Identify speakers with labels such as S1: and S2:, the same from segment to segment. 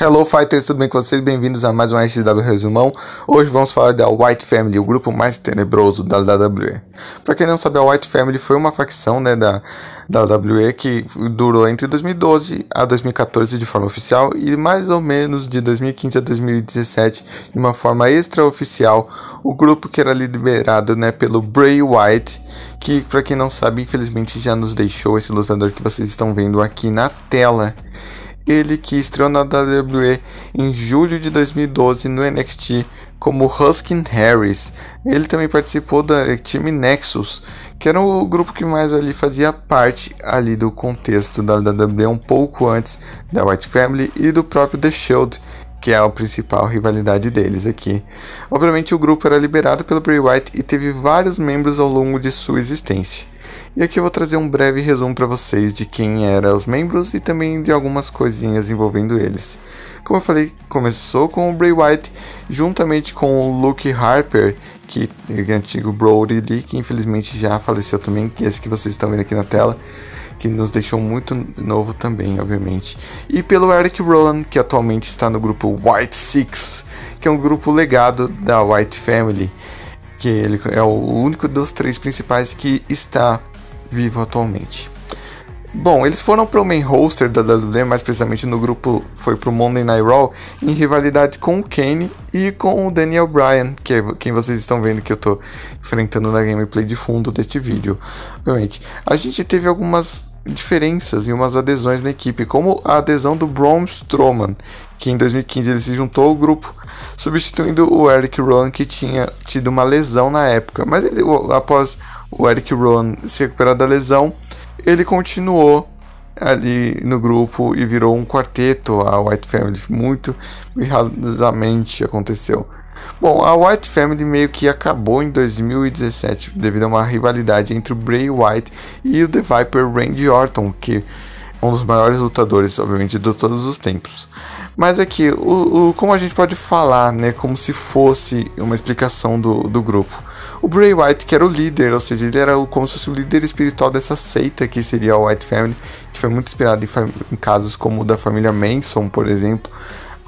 S1: Hello Fighters, tudo bem com vocês? Bem-vindos a mais um XW Resumão. Hoje vamos falar da White Family, o grupo mais tenebroso da WWE. Pra quem não sabe, a White Family foi uma facção da WWE que durou entre 2012 a 2014 de forma oficial e mais ou menos de 2015 a 2017 de uma forma extraoficial. O grupo que era liderado pelo Bray Wyatt, que pra quem não sabe, infelizmente já nos deixou, esse lutador que vocês estão vendo aqui na tela. Ele que estreou na WWE em julho de 2012 no NXT como Husky Harris. Ele também participou da time Nexus, que era o grupo que mais ali fazia parte ali do contexto da WWE um pouco antes da White Family e do próprio The Shield, que é a principal rivalidade deles aqui. Obviamente o grupo era liberado pelo Bray Wyatt e teve vários membros ao longo de sua existência. E aqui eu vou trazer um breve resumo para vocês de quem eram os membros e também de algumas coisinhas envolvendo eles. Como eu falei, começou com o Bray Wyatt, juntamente com o Luke Harper, que é o antigo Brody Lee, que infelizmente já faleceu também, que é esse que vocês estão vendo aqui na tela, que nos deixou muito novo também, obviamente. E pelo Eric Rowan, que atualmente está no grupo White Six, que é um grupo legado da White Family, que ele é o único dos três principais que está vivo atualmente. Bom, eles foram para o main roster da WWE, mais precisamente no grupo foi para o Monday Night Raw, em rivalidade com o Kane e com o Daniel Bryan, que é quem vocês estão vendo que eu estou enfrentando na gameplay de fundo deste vídeo. Obviamente, a gente teve algumas diferenças e umas adesões na equipe, como a adesão do Braun Strowman, que em 2015 ele se juntou ao grupo, substituindo o Eric Rowan, que tinha tido uma lesão na época, mas ele, após o Eric Rowan se recuperar da lesão, ele continuou ali no grupo e virou um quarteto, a White Family, muito rasamente aconteceu. Bom, a White Family meio que acabou em 2017 devido a uma rivalidade entre o Bray Wyatt e o The Viper Randy Orton, que é um dos maiores lutadores, obviamente, de todos os tempos. Mas aqui, como a gente pode falar, como se fosse uma explicação do grupo. O Bray Wyatt, que era o líder, ou seja, ele era como se fosse o líder espiritual dessa seita que seria a White Family, que foi muito inspirado em casos como o da família Manson, por exemplo,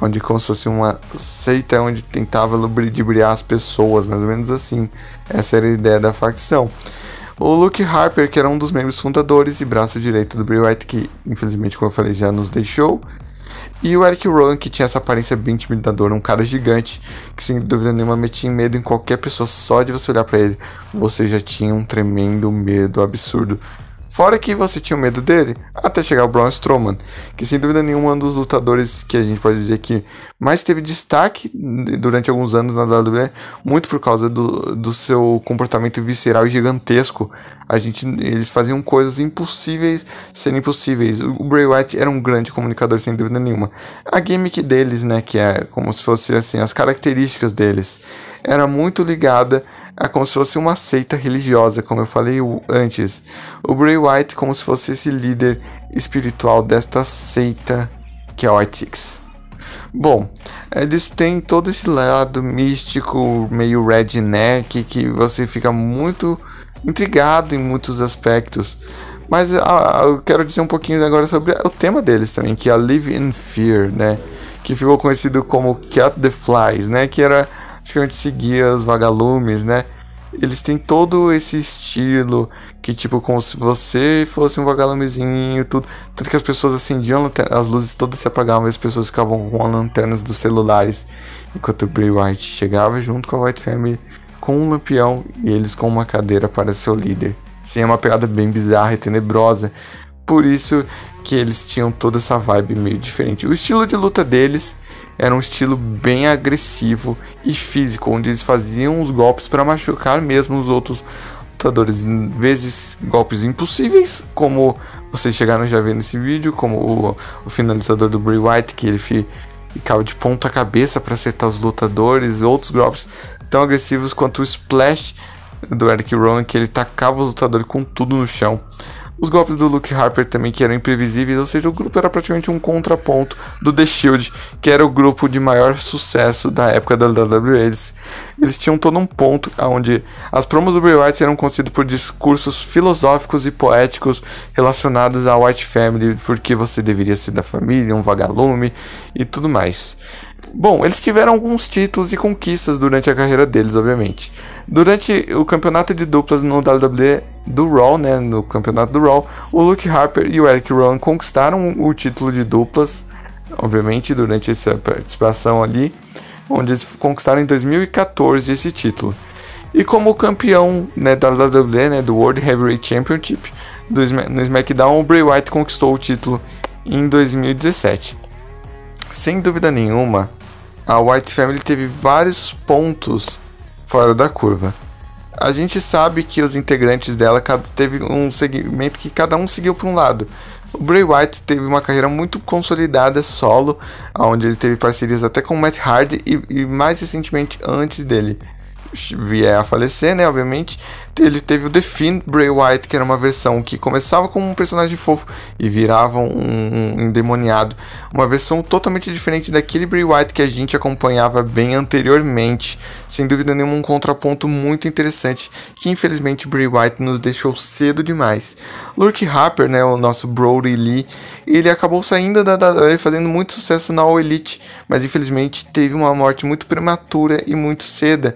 S1: onde como se fosse uma seita onde tentava ludibriar as pessoas, mais ou menos assim. Essa era a ideia da facção. O Luke Harper, que era um dos membros fundadores e braço direito do Bray Wyatt, que infelizmente, como eu falei, já nos deixou. E o Eric Rowan, que tinha essa aparência bem intimidadora, um cara gigante, que sem dúvida nenhuma metia medo em qualquer pessoa, só de você olhar pra ele, você já tinha um tremendo medo absurdo. Fora que você tinha medo dele, até chegar o Braun Strowman, que sem dúvida nenhuma é um dos lutadores que a gente pode dizer que mais teve destaque durante alguns anos na WWE, muito por causa do seu comportamento visceral e gigantesco. Eles faziam coisas impossíveis serem impossíveis. O Bray Wyatt era um grande comunicador, sem dúvida nenhuma. A gimmick deles, que é como se fosse assim, as características deles, era muito ligada a como se fosse uma seita religiosa, como eu falei antes. O Bray Wyatt como se fosse esse líder espiritual desta seita que é a White Six. Bom, eles têm todo esse lado místico, meio redneck, que você fica muito intrigado em muitos aspectos. Mas eu quero dizer um pouquinho agora sobre o tema deles também, que é a Live in Fear, que ficou conhecido como Cat the Flies, que era praticamente seguia os vagalumes, Eles têm todo esse estilo que tipo como se você fosse um vagalumezinho, tudo, tanto que as pessoas acendiam as luzes todas se apagavam e as pessoas ficavam com as lanternas dos celulares, enquanto o Bray Wyatt chegava junto com a White Family com um lampião e eles com uma cadeira para seu líder. Sim, é uma pegada bem bizarra e tenebrosa, por isso que eles tinham toda essa vibe meio diferente. O estilo de luta deles era um estilo bem agressivo e físico, onde eles faziam os golpes para machucar mesmo os outros lutadores, vezes golpes impossíveis, como vocês chegaram já a ver nesse vídeo, como o finalizador do Bray Wyatt, que ele ficava de ponta cabeça para acertar os lutadores, outros golpes tão agressivos quanto o splash do Eric Rowan, que ele tacava os lutadores com tudo no chão. Os golpes do Luke Harper também, que eram imprevisíveis, ou seja, o grupo era praticamente um contraponto do The Shield, que era o grupo de maior sucesso da época da WWE. Eles tinham todo um ponto onde as promos do Bray Wyatt eram conhecidas por discursos filosóficos e poéticos relacionados à Wyatt Family, porque você deveria ser da família, um vagalume e tudo mais. Bom, eles tiveram alguns títulos e conquistas durante a carreira deles, obviamente. Durante o campeonato de duplas no WWE do Raw, né, no campeonato do Raw, o Luke Harper e o Eric Rowan conquistaram o título de duplas, obviamente, durante essa participação ali, onde eles conquistaram em 2014 esse título. E como campeão, né, da WWE, né, do World Heavyweight Championship, no SmackDown, o Bray Wyatt conquistou o título em 2017. Sem dúvida nenhuma, a Wyatt Family teve vários pontos fora da curva. A gente sabe que os integrantes dela teve um segmento que cada um seguiu para um lado. O Bray Wyatt teve uma carreira muito consolidada solo, onde ele teve parcerias até com o Matt Hardy e mais recentemente antes dele vier a falecer, né, obviamente, ele teve o The Fiend Bray Wyatt, que era uma versão que começava como um personagem fofo e virava um endemoniado, uma versão totalmente diferente daquele Bray Wyatt que a gente acompanhava bem anteriormente, sem dúvida nenhuma um contraponto muito interessante, que infelizmente Bray Wyatt nos deixou cedo demais. Luke Harper, né, o nosso Brody Lee, ele acabou saindo da WWE, fazendo muito sucesso na All Elite, mas infelizmente teve uma morte muito prematura e muito cedo,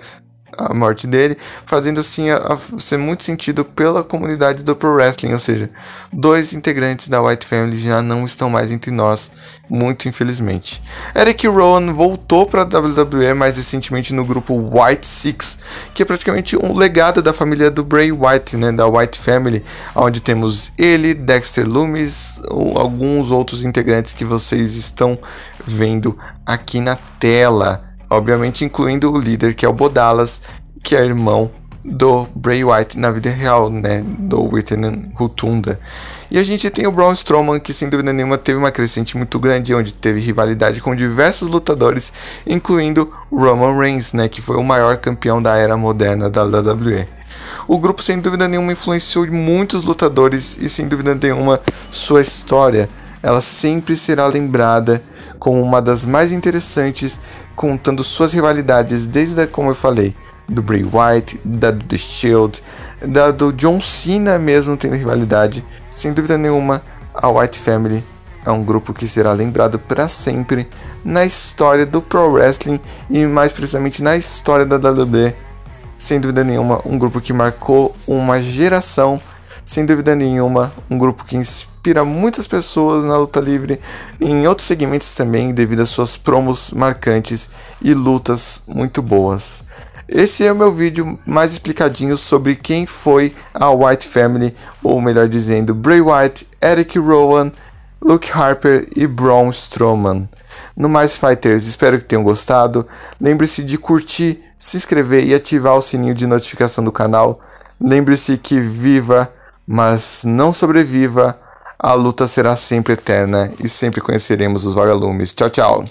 S1: a morte dele, fazendo assim a ser muito sentido pela comunidade do Pro Wrestling, ou seja, 2 integrantes da Wyatt Family já não estão mais entre nós, muito infelizmente. Eric Rowan voltou para a WWE mais recentemente no grupo Wyatt Six, que é praticamente um legado da família do Bray Wyatt, né, da Wyatt Family, onde temos ele, Dexter Lumis, alguns outros integrantes que vocês estão vendo aqui na tela. Obviamente incluindo o líder, que é o Bo Dallas, que é irmão do Bray Wyatt na vida real, né, do Witten Rotunda. E a gente tem o Braun Strowman, que sem dúvida nenhuma teve uma crescente muito grande, onde teve rivalidade com diversos lutadores, incluindo Roman Reigns, né, que foi o maior campeão da era moderna da WWE. O grupo sem dúvida nenhuma influenciou muitos lutadores e sem dúvida nenhuma sua história, ela sempre será lembrada como uma das mais interessantes, contando suas rivalidades desde, como eu falei, do Bray Wyatt, da do The Shield, da do John Cena mesmo tendo rivalidade. Sem dúvida nenhuma, a Wyatt Family é um grupo que será lembrado para sempre na história do Pro Wrestling e mais precisamente na história da WWE. Sem dúvida nenhuma, um grupo que marcou uma geração. Sem dúvida nenhuma, um grupo que inspira muitas pessoas na luta livre e em outros segmentos também, devido às suas promos marcantes e lutas muito boas. Esse é o meu vídeo mais explicadinho sobre quem foi a Wyatt Family, ou melhor dizendo, Bray Wyatt, Eric Rowan, Luke Harper e Braun Strowman. No mais, Fighters, espero que tenham gostado. Lembre-se de curtir, se inscrever e ativar o sininho de notificação do canal. Lembre-se que viva, mas não sobreviva. A luta será sempre eterna e sempre conheceremos os vagalumes. Tchau, tchau.